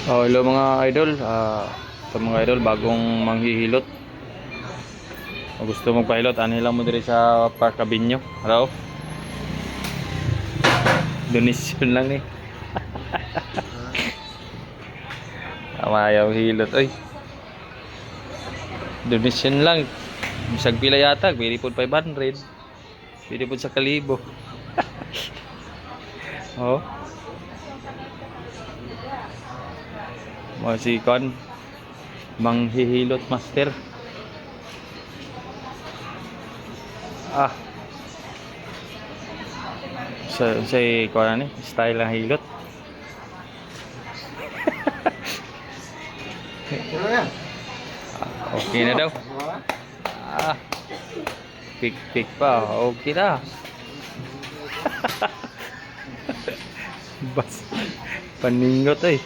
Oh, hello mga idol. Ito mga idol, bagong manghihilot. Kung gusto magpahilot, ano lang mo diri sa Park Abinyo. Hello? Donation lang eh. Ayaw hilot. Oy, donation lang. Bisag pila yata, pili po 500. Pili po sa kalibo. Oh. Mo si Kon, manghihilot master. Ah, sa Kon ni style ng hilot. Okay na daw. Ah, pik pa. Okay na. Bas, paningot eh.